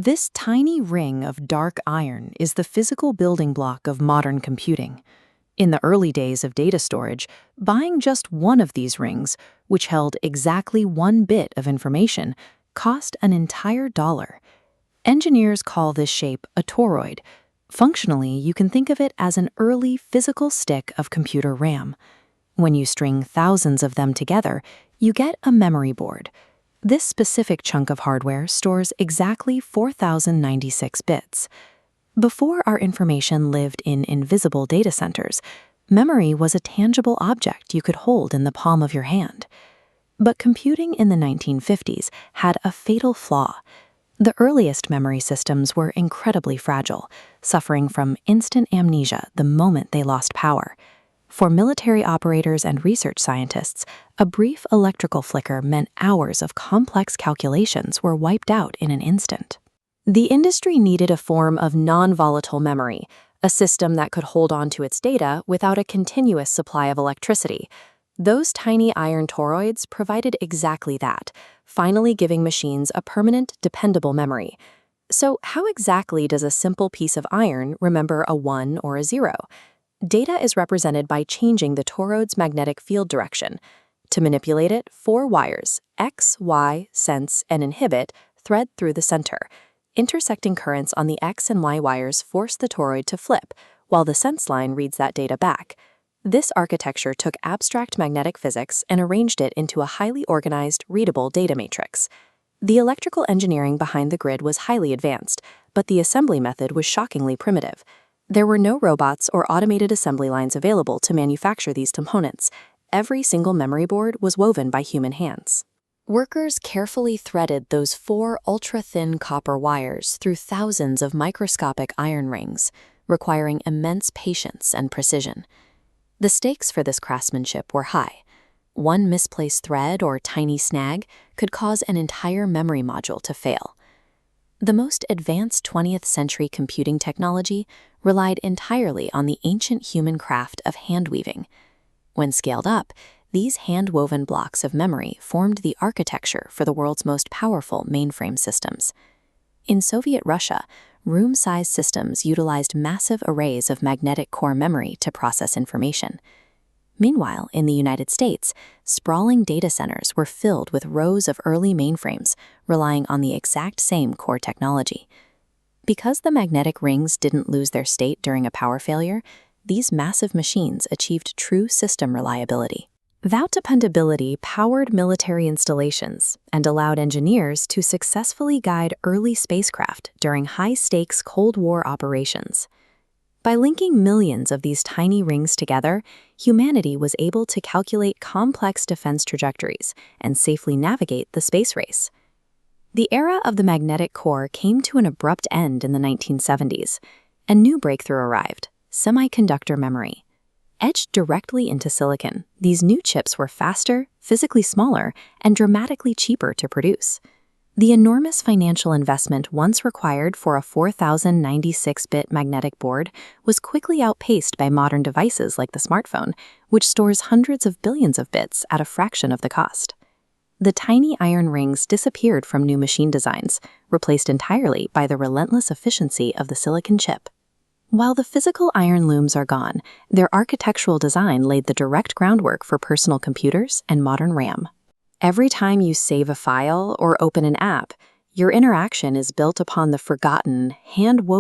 This tiny ring of dark iron is the physical building block of modern computing. In the early days of data storage, buying just one of these rings, which held exactly 1 bit of information, cost an entire dollar. Engineers call this shape a toroid. Functionally, you can think of it as an early physical stick of computer RAM. When you string thousands of them together, you get a memory board. This specific chunk of hardware stores exactly 4,096 bits. Before our information lived in invisible data centers, memory was a tangible object you could hold in the palm of your hand. But computing in the 1950s had a fatal flaw. The earliest memory systems were incredibly fragile, suffering from instant amnesia the moment they lost power. For military operators and research scientists, a brief electrical flicker meant hours of complex calculations were wiped out in an instant. The industry needed a form of non-volatile memory, a system that could hold on to its data without a continuous supply of electricity. Those tiny iron toroids provided exactly that, finally giving machines a permanent, dependable memory. So how exactly does a simple piece of iron remember a 1 or a 0? Data is represented by changing the toroid's magnetic field direction. To manipulate it, 4 wires, X, Y, sense, and inhibit, thread through the center. Intersecting currents on the X and Y wires force the toroid to flip, while the sense line reads that data back. This architecture took abstract magnetic physics and arranged it into a highly organized, readable data matrix. The electrical engineering behind the grid was highly advanced, but the assembly method was shockingly primitive. There were no robots or automated assembly lines available to manufacture these components. Every single memory board was woven by human hands. Workers carefully threaded those 4 ultra-thin copper wires through thousands of microscopic iron rings, requiring immense patience and precision. The stakes for this craftsmanship were high. One misplaced thread or tiny snag could cause an entire memory module to fail. The most advanced 20th century computing technology relied entirely on the ancient human craft of hand-weaving. When scaled up, these hand-woven blocks of memory formed the architecture for the world's most powerful mainframe systems. In Soviet Russia, room-sized systems utilized massive arrays of magnetic core memory to process information. Meanwhile, in the United States, sprawling data centers were filled with rows of early mainframes relying on the exact same core technology. Because the magnetic rings didn't lose their state during a power failure, these massive machines achieved true system reliability. That dependability powered military installations and allowed engineers to successfully guide early spacecraft during high-stakes Cold War operations. By linking millions of these tiny rings together, humanity was able to calculate complex defense trajectories and safely navigate the space race. The era of the magnetic core came to an abrupt end in the 1970s. A new breakthrough arrived: semiconductor memory. Etched directly into silicon, these new chips were faster, physically smaller, and dramatically cheaper to produce. The enormous financial investment once required for a 4,096-bit magnetic board was quickly outpaced by modern devices like the smartphone, which stores hundreds of billions of bits at a fraction of the cost. The tiny iron rings disappeared from new machine designs, replaced entirely by the relentless efficiency of the silicon chip. While the physical iron looms are gone, their architectural design laid the direct groundwork for personal computers and modern RAM. Every time you save a file or open an app, your interaction is built upon the forgotten, hand-woven